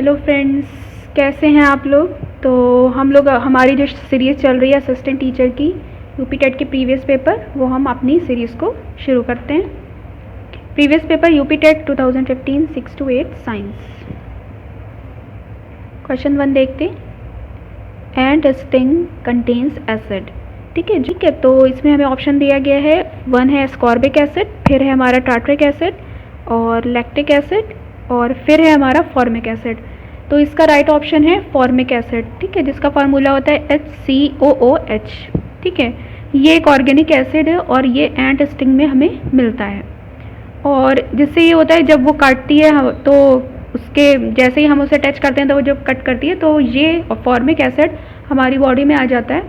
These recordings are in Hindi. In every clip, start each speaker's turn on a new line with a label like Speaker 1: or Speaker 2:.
Speaker 1: हेलो फ्रेंड्स, कैसे हैं आप लोग। तो हम लोग हमारी जो सीरीज़ चल रही है असिस्टेंट टीचर की यूपी टेट के प्रीवियस पेपर, वो हम अपनी सीरीज़ को शुरू करते हैं। Previous paper UP TET 2015 6 to 8 science. Question 1 देखते हैं। Ant sting contains acid. ठीक है, तो इसमें हमें ऑप्शन दिया गया है। 1 है एस्कॉर्बिक एसिड, फिर है हमारा टार्ट्रिक एसिड और लैक्टिक एसिड, और फिर है हमारा फॉर्मिक एसिड। तो इसका राइट ऑप्शन है फॉर्मिक एसिड। ठीक है, जिसका फार्मूला होता है HCOOH। ठीक है, ये एक ऑर्गेनिक एसिड है और ये एंट स्टिंग में हमें मिलता है। और जिससे ये होता है, जब वो काटती है तो उसके जैसे ही हम उसे टच करते हैं तो वो जब कट करती है तो ये फॉर्मिक एसिड हमारी बॉडी में आ जाता है।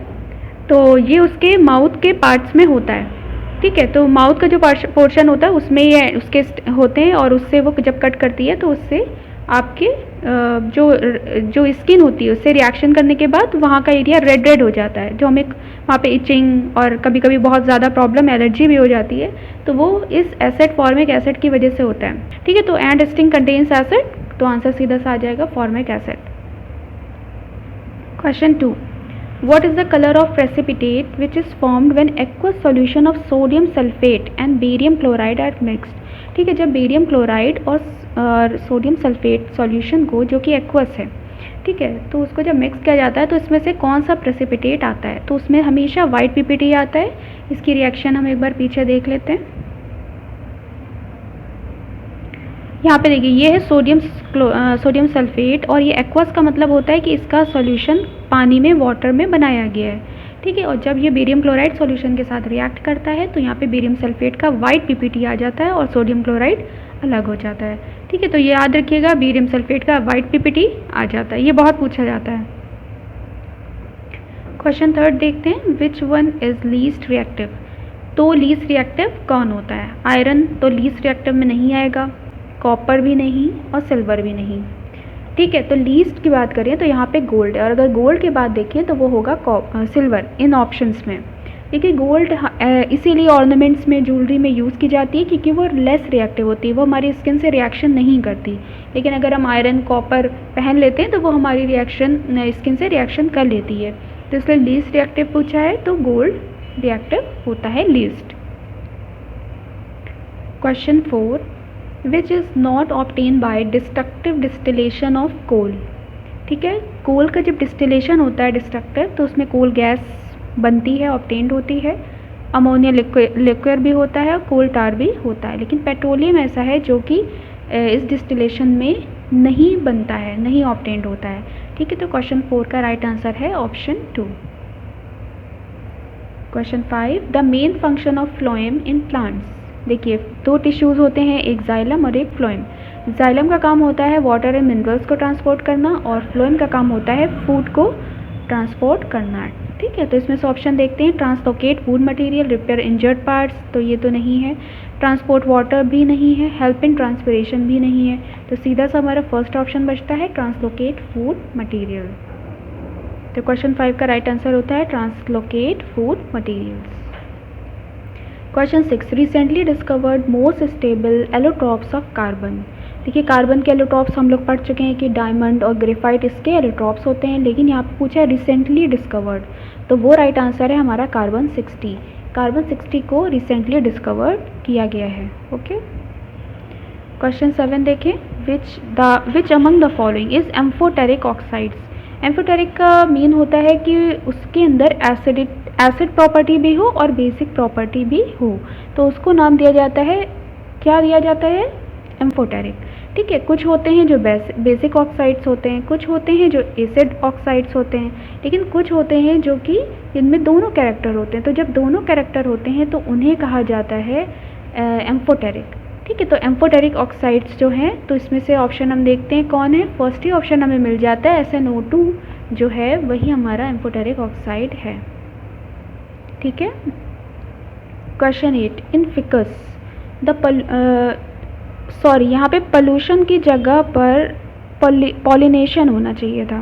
Speaker 1: तो ये उसके माउथ के पार्ट्स में होता है। ठीक है, तो माउथ का जो पोर्शन होता है उसमें ये उसके होते हैं, और उससे वो जब कट करती है तो उससे आपके जो स्किन होती है उससे रिएक्शन करने के बाद वहाँ का एरिया रेड रेड हो जाता है, जो हमें वहाँ पे इचिंग और कभी कभी बहुत ज़्यादा प्रॉब्लम एलर्जी भी हो जाती है। तो वो इस एसिड फॉर्मिक एसिड की वजह से होता है। ठीक है, तो एंड स्टिंग कंटेन्स एसिड, तो आंसर सीधा सा आ जाएगा formic acid. Question 2, what is the color of precipitate which is formed when aqueous solution of sodium sulfate and barium chloride are mixed। ठीक है, जब बेरियम क्लोराइड और सोडियम सल्फेट सॉल्यूशन को, जो कि एक्वस है, ठीक है, तो उसको जब मिक्स किया जाता है तो इसमें से कौन सा प्रेसिपिटेट आता है। तो उसमें हमेशा वाइट पीपीटी आता है। इसकी रिएक्शन हम एक बार पीछे देख लेते हैं। यहाँ पे देखिए, ये है सोडियम सल्फेट, और ये एक्वस का मतलब होता है कि इसका सॉल्यूशन पानी में, वाटर में बनाया गया है। ठीक है, और जब ये बेरियम क्लोराइड सॉल्यूशन के साथ रिएक्ट करता है तो यहाँ पे बेरियम सल्फेट का वाइट पीपीटी आ जाता है और सोडियम क्लोराइड अलग हो जाता है। ठीक है, तो ये याद रखिएगा, बेरियम सल्फेट का वाइट पीपीटी आ जाता है। ये बहुत पूछा जाता है। क्वेश्चन 3 देखते हैं। Which one is least reactive. तो लीस्ट रिएक्टिव कौन होता है। आयरन तो लीस्ट रिएक्टिव में नहीं आएगा, कॉपर भी नहीं और सिल्वर भी नहीं। ठीक है, तो लीस्ट की बात करें तो यहाँ पे गोल्ड है, और अगर गोल्ड की बात देखें तो वो होगा सिल्वर इन ऑप्शंस में। देखिए, गोल्ड इसीलिए ऑर्नामेंट्स में, ज्वेलरी में यूज़ की जाती है क्योंकि वो लेस रिएक्टिव होती है, वो हमारी स्किन से रिएक्शन नहीं करती। लेकिन अगर हम आयरन, कॉपर पहन लेते हैं तो वो हमारी स्किन से रिएक्शन कर लेती है। तो इसलिए लीस्ट रिएक्टिव पूछा है, तो गोल्ड रिएक्टिव होता है least. Question 4, which is not obtain by destructive distillation of coal. ठीक है, कोल का जब डिस्टिलेशन होता है डिस्ट्रक्टिव, तो उसमें कोल गैस बनती है, ऑब्टेन्ड होती है। अमोनिया लिक्विड भी होता है, कोल टार भी होता है। लेकिन पेट्रोलियम ऐसा है जो कि इस डिस्टिलेशन में नहीं बनता है, नहीं ऑब्टेन्ड होता है। ठीक है, तो क्वेश्चन 4 का राइट आंसर है option 2। Question 5, the main function of phloem in plants. देखिए, 2 टिश्यूज़ होते हैं, एक जाइलम और एक फ्लोएम। जाइलम का काम होता है वाटर एंड मिनरल्स को ट्रांसपोर्ट करना, और फ्लोएम का काम होता है फूड को ट्रांसपोर्ट करना। ठीक है, तो इसमें से ऑप्शन देखते हैं। Translocate food material, repair injured parts, तो ये तो नहीं है। ट्रांसपोर्ट वाटर भी नहीं है, हेल्प इन ट्रांसपिरेशन भी नहीं है। तो सीधा सा हमारा फर्स्ट ऑप्शन बचता है ट्रांसलोकेट फूड मटीरियल। तो क्वेश्चन 5 का राइट आंसर होता है translocate food materials. Question 6, recently discovered most stable allotropes of carbon. देखिए, कार्बन के एलोट्रॉप्स हम लोग पढ़ चुके हैं कि डायमंड और ग्रेफाइट इसके एलोट्रॉप्स होते हैं, लेकिन यहाँ पे पूछा है रिसेंटली डिस्कवर्ड, तो वो राइट आंसर है हमारा कार्बन 60। कार्बन 60 को रिसेंटली डिस्कवर्ड किया गया है। ओके, क्वेश्चन 7 देखें। Which among the following is amphoteric oxides. Amphoteric का मीन होता है कि उसके अंदर एसिड प्रॉपर्टी भी हो और बेसिक प्रॉपर्टी भी हो, तो उसको नाम दिया जाता है, क्या दिया जाता है, एम्फोटेरिक। ठीक है, कुछ होते हैं जो बेसिक ऑक्साइड्स होते हैं, कुछ होते हैं जो एसिड ऑक्साइड्स होते हैं, लेकिन कुछ होते हैं जो कि इनमें दोनों कैरेक्टर होते हैं। तो जब दोनों कैरेक्टर होते हैं तो उन्हें कहा जाता है एम्फोटेरिक। ठीक है, तो एम्फोटेरिक ऑक्साइड्स जो हैं, तो इसमें से ऑप्शन हम देखते हैं कौन है। फर्स्ट ही ऑप्शन हमें मिल जाता है, SnO2 जो है वही हमारा एम्फोटेरिक ऑक्साइड है। ठीक है, क्वेश्चन 8, इन फिकस यहाँ पे पोल्यूशन की जगह पर पॉलिनेशन होना चाहिए था।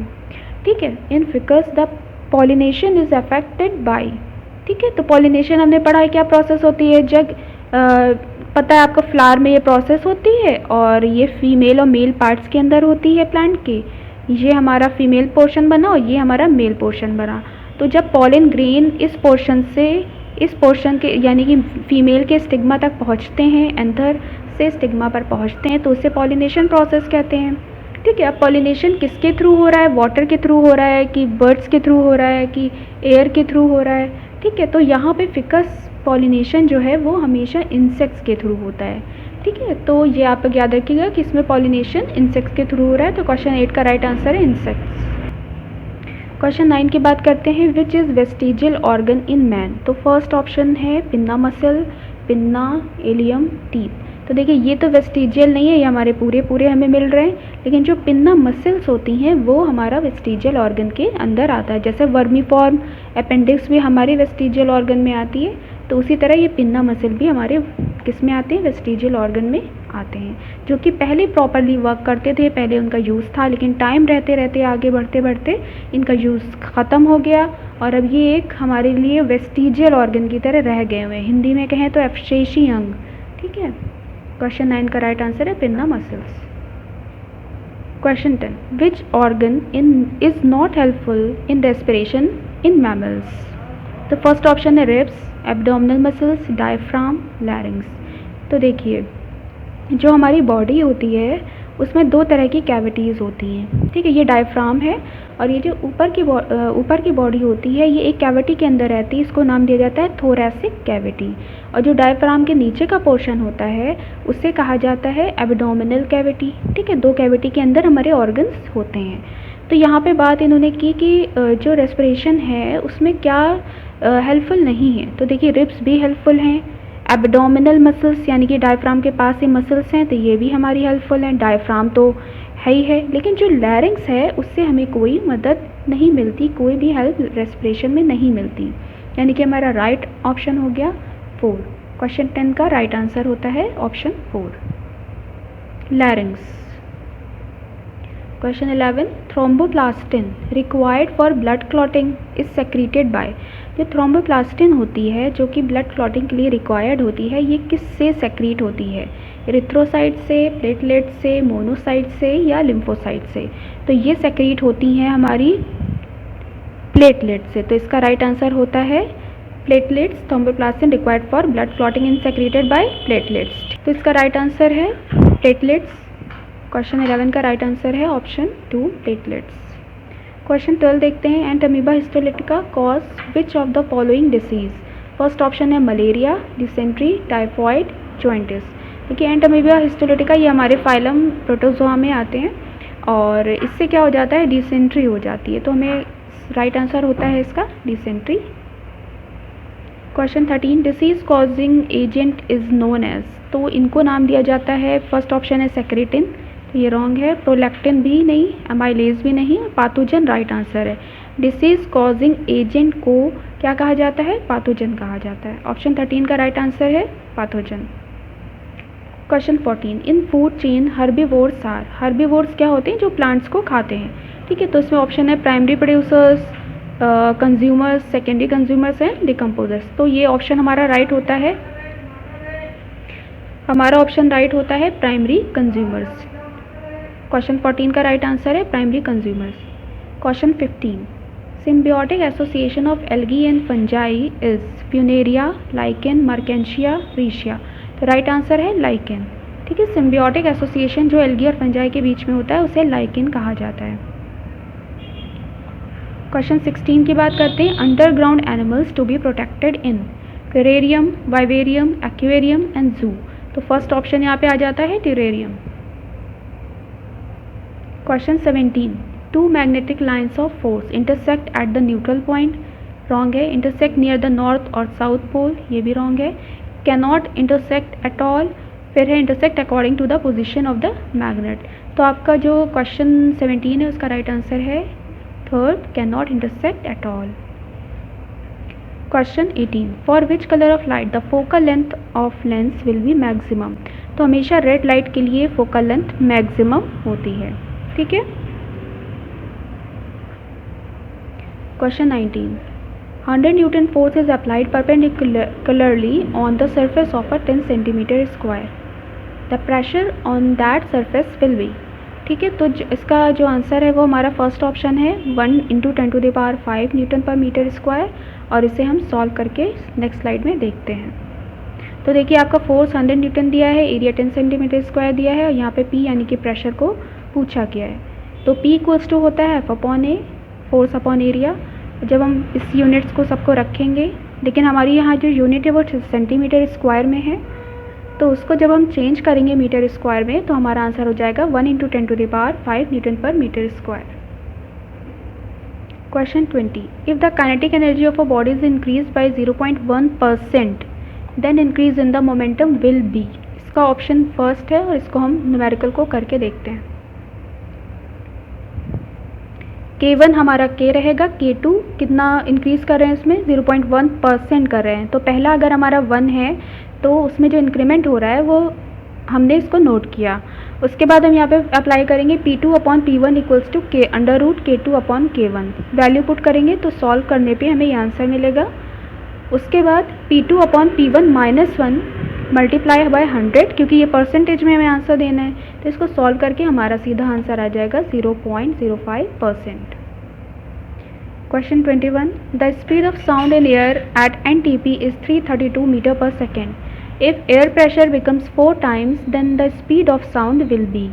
Speaker 1: ठीक है, in ficus the pollination is affected by. ठीक है, तो पॉलिनेशन हमने पढ़ा है क्या प्रोसेस होती है। जब पता है आपको फ्लावर में ये प्रोसेस होती है और ये फीमेल और मेल पार्ट्स के अंदर होती है प्लांट के। ये हमारा फीमेल पोर्शन बना और ये हमारा मेल पोर्शन बना। तो जब पॉलन ग्रेन इस पोर्शन के यानी कि फीमेल के स्टिग्मा तक पहुंचते हैं, एंथर से स्टिग्मा पर पहुंचते हैं, तो उसे पॉलिनेशन प्रोसेस कहते हैं। ठीक है, अब पॉलिनेशन किसके थ्रू हो रहा है, वाटर के थ्रू हो रहा है कि बर्ड्स के थ्रू हो रहा है कि एयर के थ्रू हो रहा है। ठीक है, तो यहाँ पे फिकस पॉलिनेशन जो है वो हमेशा इंसेक्ट्स के थ्रू होता है। ठीक है, तो ये आप लोग याद रखिएगा कि इसमें पॉलिनेशन इंसेक्ट्स के थ्रू हो रहा है। तो क्वेश्चन 8 का राइट आंसर है इंसेक्ट्स। क्वेश्चन 9 की बात करते हैं, which is vestigial organ in man. तो फर्स्ट ऑप्शन है pinna muscle, pinna, allium, teeth. तो देखिए ये तो वेस्टिजियल नहीं है, ये हमारे पूरे हमें मिल रहे हैं, लेकिन जो पिन्ना मसल्स होती हैं वो हमारा वेस्टिजियल ऑर्गन के अंदर आता है। जैसे वर्मीफॉर्म अपेंडिक्स भी हमारे वेस्टिजियल ऑर्गन में आती है, तो उसी तरह ये पिन्ना मसल भी हमारे किस में आते हैं, वेस्टिजियल ऑर्गन में आते हैं, जो कि पहले प्रॉपरली वर्क करते थे, पहले उनका यूज़ था, लेकिन टाइम रहते रहते आगे बढ़ते बढ़ते इनका यूज़ ख़त्म हो गया और अब ये एक हमारे लिए वेस्टिजियल ऑर्गन की तरह रह गए हुए हैं। हिंदी में कहें तो अवशेषी अंग। ठीक है, क्वेश्चन 9 का राइट आंसर है pinna muscles. Question 10, which organ is not helpful in respiration in mammals. तो फर्स्ट ऑप्शन है रिब्स, एब्डोमिनल मसल्स, डायफ्राम, लैरिंग्स। तो देखिए जो हमारी बॉडी होती है उसमें दो तरह की कैविटीज़ होती हैं। ठीक है, ये डायफ्राम है और ये जो ऊपर की बॉडी होती है ये एक कैविटी के अंदर रहती है, इसको नाम दिया जाता है थोरैसिक कैविटी। और जो डायफ्राम के नीचे का पोर्शन होता है उसे कहा जाता है एब्डोमिनल कैविटी। ठीक है, दो कैविटी के अंदर हमारे ऑर्गन्स होते हैं। तो यहाँ पे बात इन्होंने की कि जो रेस्पिरेशन है उसमें क्या हेल्पफुल नहीं है। तो देखिए रिब्स भी हेल्पफुल हैं, एब्डोमिनल मसल्स यानी कि डायफ्राम के पास ही मसल्स हैं तो ये भी हमारी हेल्पफुल हैं, डायफ्राम तो है ही है, लेकिन जो लैरिंग्स है उससे हमें कोई मदद नहीं मिलती, कोई भी हेल्प रेस्पिरेशन में नहीं मिलती, यानी कि हमारा राइट ऑप्शन हो गया 4। क्वेश्चन 10 का राइट आंसर होता है option 4, लैरिंग्स। Question 11, thromboplastin required for blood clotting is secreted bye. जो थ्रोम्बोप्लास्टिन होती है जो कि ब्लड क्लॉटिंग के लिए रिक्वायर्ड होती है, ये किससे सेक्रीट होती है, एरिथ्रोसाइट से, प्लेटलेट से, मोनोसाइट से या लिम्फोसाइट से। तो ये सेक्रीट होती हैं हमारी प्लेटलेट से, तो इसका राइट आंसर होता है platelets. Thromboplastin required for blood clotting in secreted by platelets, तो इसका राइट आंसर है प्लेटलेट्स। क्वेश्चन 11 का राइट आंसर है ऑप्शन 2, प्लेटलेट्स। क्वेश्चन 12 देखते हैं, entamoeba histolytica cause which of the following disease. First option है मलेरिया, डिसेंट्री, टाइफॉइड, जॉइंटिस। देखिए एंट अमीबा हिस्टोलिटिका ये हमारे फाइलम प्रोटोजोआ में आते हैं और इससे क्या हो जाता है, डिसेंट्री हो जाती है, तो हमें राइट आंसर होता है इसका dysentery. Question 13, disease causing agent is known as. तो इनको नाम दिया जाता है, फर्स्ट ऑप्शन है सेक्रेटिन, तो ये रॉन्ग है, प्रोलैक्टिन भी नहीं, अमाइलेज भी नहीं, पाथोजन राइट आंसर है। डिसीज कॉजिंग एजेंट को क्या कहा जाता है, पाथोजन कहा जाता है। ऑप्शन 13 का राइट आंसर है pathogen. Question 14, in food chain herbivores are. Herbivores क्या होते हैं, जो प्लांट्स को खाते हैं। ठीक है, तो इसमें ऑप्शन है primary producers, consumers, secondary consumers and decomposers. तो ये ऑप्शन हमारा राइट होता है, हमारा ऑप्शन राइट होता है प्राइमरी कंज्यूमर्स। क्वेश्चन 14 का राइट आंसर है primary consumers. Question 15, symbiotic association of algae and fungi is funaria, lichen, marchantia, riccia. तो राइट आंसर है लाइकेन। ठीक है, सिम्बियोटिक एसोसिएशन जो एल्गी और फंजाई के बीच में होता है उसे लाइकेन कहा जाता है। क्वेश्चन 16 की बात करते हैं, underground animals to be protected in terrarium, vivarium, aquarium and zoo. तो फर्स्ट ऑप्शन यहाँ पे आ जाता है terrarium. Question 17, two magnetic lines of force intersect at the neutral point. Wrong है, इंटरसेक्ट नियर द नॉर्थ और साउथ पोल, ये भी रॉन्ग है। कैनॉट इंटरसेक्ट एट ऑल, फिर है intersect according to the position of the magnet. तो आपका जो क्वेश्चन 17 है उसका राइट आंसर है third, cannot intersect at all. Question 18, for which colour of light the focal length of lens will be maximum. तो हमेशा रेड लाइट के लिए फोकल लेंथ मैक्सिमम होती है। ठीक है। Question 19, 100 Newton force is applied perpendicularly on the surface of a 10 centimeter square. The pressure on that surface will be. ठीक है, तो इसका जो आंसर है वो हमारा फर्स्ट ऑप्शन है 1 × 10⁵ न्यूटन पर मीटर स्क्वायर, और इसे हम सॉल्व करके नेक्स्ट स्लाइड में देखते हैं। तो देखिए आपका फोर्स 100 न्यूटन दिया है, एरिया 10 सेंटीमीटर स्क्वायर दिया है, और यहाँ पे P यानी कि प्रेशर को पूछा गया है। तो P = होता है F/A, फोर्स अपॉन एरिया। जब हम इस यूनिट्स को सबको रखेंगे, लेकिन हमारी यहाँ जो यूनिट है वो सेंटीमीटर स्क्वायर में है, तो उसको जब हम चेंज करेंगे मीटर स्क्वायर में तो हमारा आंसर हो जाएगा 1 × 10⁵ newton per metre square. Question 20, if the kinetic energy of a body is increase by 0.1%, then increase in the momentum will be. इसका ऑप्शन फर्स्ट है और इसको हम न्यूमेरिकल को करके देखते हैं। K1 हमारा K रहेगा, K2 कितना इंक्रीज़ कर रहे हैं, इसमें 0.1% कर रहे हैं। तो पहला अगर हमारा 1 है तो उसमें जो इंक्रीमेंट हो रहा है वो हमने इसको नोट किया। उसके बाद हम यहाँ पे अप्लाई करेंगे P2/P1 = K√K2/K1। वैल्यू पुट करेंगे तो सॉल्व करने पे हमें ये आंसर मिलेगा। उसके बाद P2/P1 -1 मल्टीप्लाई बाय 100, क्योंकि ये परसेंटेज में हमें आंसर देना है, तो इसको सॉल्व करके हमारा सीधा आंसर आ जाएगा 0.05%। Question 21, the speed of sound in air at NTP is 332 metre per second. If air pressure becomes 4 times then the speed of sound will be.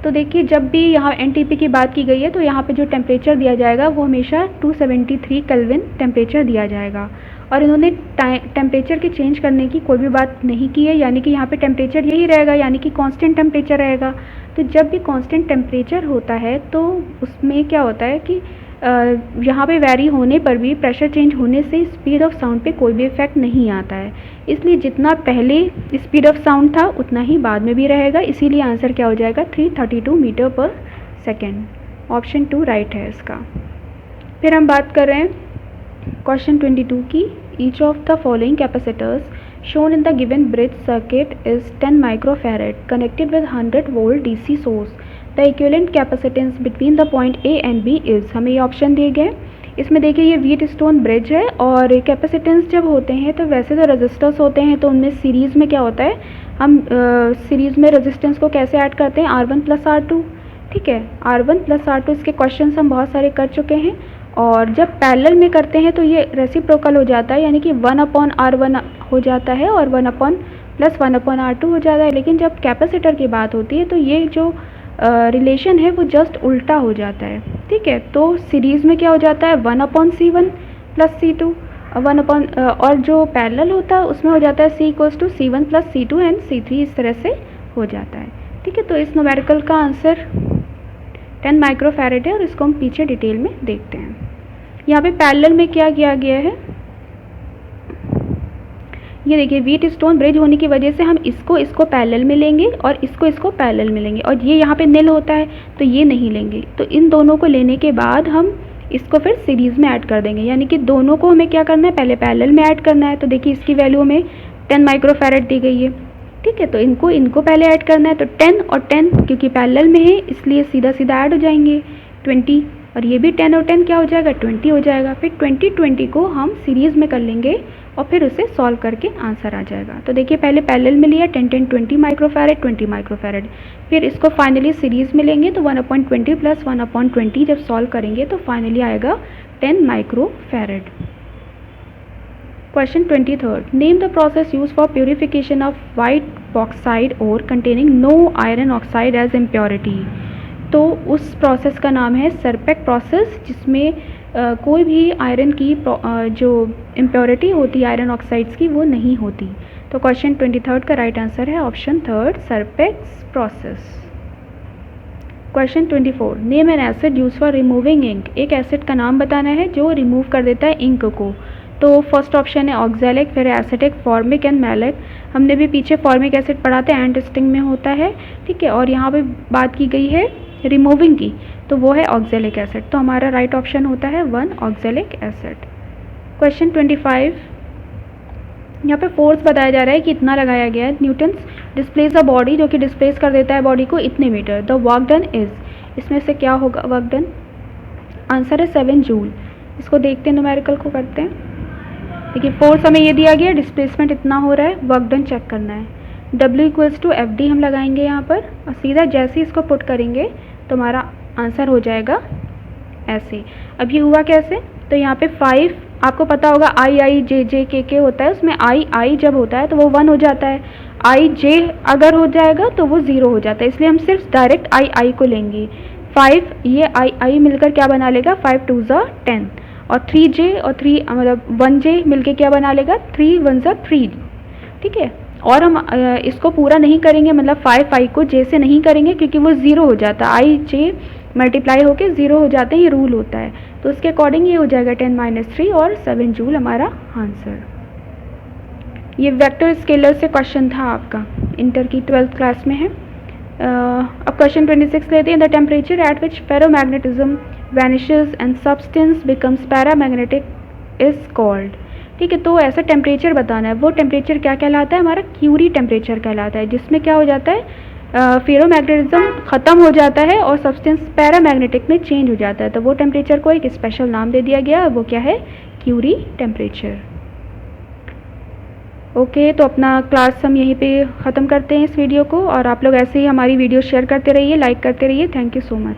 Speaker 1: तो देखिए जब भी यहाँ NTP की बात की गई है तो यहाँ पे जो टेम्परेचर दिया जाएगा वो हमेशा 273 केल्विन टेम्परेचर दिया जाएगा, और इन्होंने टेम्परेचर के चेंज करने की कोई भी बात नहीं की है, यानी कि यहाँ पे टेम्परेचर यही रहेगा, यानी कि कांस्टेंट टेम्परेचर रहेगा। तो जब भी कांस्टेंट टेम्परेचर होता है तो उसमें क्या होता है कि यहाँ पे वैरी होने पर भी, प्रेशर चेंज होने से स्पीड ऑफ साउंड पे कोई भी इफेक्ट नहीं आता है। इसलिए जितना पहले स्पीड ऑफ साउंड था उतना ही बाद में भी रहेगा, इसीलिए आंसर क्या हो जाएगा 332 metre per second. Option 2 right है इसका। फिर हम बात कर रहे हैं क्वेश्चन 22 की। Each of the following capacitors shown in the given bridge circuit is 10 microfarad connected with 100 volt DC source. The equivalent capacitance between the point A and B is. हमें ये ऑप्शन दिए गए। इसमें देखिए ये व्हीटस्टोन ब्रिज है, और कैपेसिटेंस जब होते हैं तो वैसे तो रेजिस्टर्स होते हैं, तो उनमें सीरीज़ में क्या होता है, हम सीरीज़ में रेजिस्टेंस को कैसे ऐड करते हैं, R1 + R2। ठीक है, R1 + R2 इसके क्वेश्चन हम बहुत सारे कर चुके हैं। और जब पैरेलल में करते हैं तो ये रेसिप्रोकल हो जाता है, यानी कि 1/R1 हो जाता है और 1/+1/R2 हो जाता है। लेकिन जब कैपेसिटर की बात होती है तो ये जो रिलेशन है वो जस्ट उल्टा हो जाता है। ठीक है, तो सीरीज़ में क्या हो जाता है 1/C1 + C2, और जो पैरेलल होता है उसमें हो जाता है C = C1 + C2 and C3, इस तरह से हो जाता है। ठीक है, तो इस न्यूमेरिकल का आंसर 10 माइक्रोफैरड है, और इसको हम पीछे डिटेल में देखते हैं। यहाँ पे पैरेलल में क्या किया गया है, ये देखिए व्हीटस्टोन ब्रिज होने की वजह से हम इसको पैरेलल में लेंगे और इसको पैरेलल में लेंगे, और ये यहाँ पे निल होता है तो ये नहीं लेंगे। तो इन दोनों को लेने के बाद हम इसको फिर सीरीज़ में ऐड कर देंगे, यानी कि दोनों को हमें क्या करना है, पहले पैरेलल में ऐड करना है। तो देखिए इसकी वैल्यू हमें 10 माइक्रोफैरड दी गई है। ठीक है, तो इनको पहले ऐड करना है। तो 10 और 10 क्योंकि पैरेलल में है इसलिए सीधा सीधा ऐड हो जाएंगे 20, और ये भी 10 और 10 क्या हो जाएगा 20 हो जाएगा। फिर 20 को हम सीरीज़ में कर लेंगे और फिर उसे सॉल्व करके आंसर आ जाएगा। तो देखिए पहले पैरेलल में लिया 10 10 20 माइक्रोफैरड 20 माइक्रोफैरड, फिर इसको फाइनली सीरीज़ में लेंगे तो 1/20 + 1/20 जब सॉल्व करेंगे तो फाइनली आएगा 10 microfarad. Question 23, name the process use for purification of white bauxite ore containing no iron oxide as impurity. तो उस प्रोसेस का नाम है सरपेक प्रोसेस, जिसमें कोई भी आयरन की जो इम्प्योरिटी होती है आयरन ऑक्साइड्स की वो नहीं होती। तो क्वेश्चन 23 का राइट आंसर है option 3 Serpeck's process. Question 24, name an acid use for removing ink. एक एसिड का नाम बताना है जो रिमूव कर देता है इंक को। तो फर्स्ट ऑप्शन है ऑक्सैलिक, फिर एसिटिक, फॉर्मिक एंड मैलिक। हमने भी पीछे फॉर्मिक एसिड पढ़ा था, एंड स्टिंग में होता है। ठीक है, और यहाँ पे बात की गई है रिमूविंग की, तो वो है ऑक्सैलिक एसिड। तो हमारा राइट ऑप्शन होता है 1 ऑक्सैलिक एसिड। क्वेश्चन 25, यहाँ पे फोर्स बताया जा रहा है कि इतना लगाया गया है, न्यूटन्स डिस्प्लेस द बॉडी, जो कि डिस्प्लेस कर देता है बॉडी को इतने metre. The work done is, इसमें से क्या होगा वर्क डन, आंसर है 7 जूल। इसको देखते हैं, न्यूमेरिकल को करते हैं। देखिए फोर्स हमें ये दिया गया, डिस्प्लेसमेंट इतना हो रहा है, वर्क डन चेक करना है। W=FD हम लगाएंगे यहाँ पर और सीधा जैसे इसको पुट करेंगे तो हमारा आंसर हो जाएगा ऐसे। अब ये हुआ कैसे, तो यहाँ पे 5 आपको पता होगा I होता है, उसमें I जब होता है तो वो 1 हो जाता है, IJ अगर हो जाएगा तो वो 0 हो जाता है, इसलिए हम सिर्फ डायरेक्ट I को लेंगे। 5 ये I मिलकर क्या बना लेगा, 5 2 ज़ा 10 और 3J और 3 मतलब 1J मिलके क्या बना लेगा, 3 1 ज़ा 3। ठीक है, और हम इसको पूरा नहीं करेंगे, मतलब 5 को J से नहीं करेंगे क्योंकि वो 0 हो जाता है, IJ मल्टीप्लाई होके 0 हो जाते हैं, ये रूल होता है। तो उसके अकॉर्डिंग ये हो जाएगा 10 - 3 और 7 जूल हमारा आंसर। ये वेक्टर स्केलर से क्वेश्चन था आपका, इंटर की 12th क्लास में है। अब क्वेश्चन 26 लेते हैं। The temperature at which ferromagnetism vanishes and substance becomes paramagnetic is called. ठीक है, तो ऐसा टेम्परेचर बताना है, वो टेम्परेचर क्या कहलाता है, हमारा क्यूरी टेम्परेचर कहलाता है, जिसमें क्या हो जाता है, फेरोमैग्नेटिज्म ख़त्म हो जाता है और सब्सटेंस पैरामैग्नेटिक में चेंज हो जाता है। तो वो टेम्परेचर को एक स्पेशल नाम दे दिया गया, वो क्या है, क्यूरी टेम्परेचर। ओके, तो अपना क्लास हम यहीं पे ख़त्म करते हैं इस वीडियो को, और आप लोग ऐसे ही हमारी वीडियो शेयर करते रहिए, लाइक करते रहिए। Thank you so much.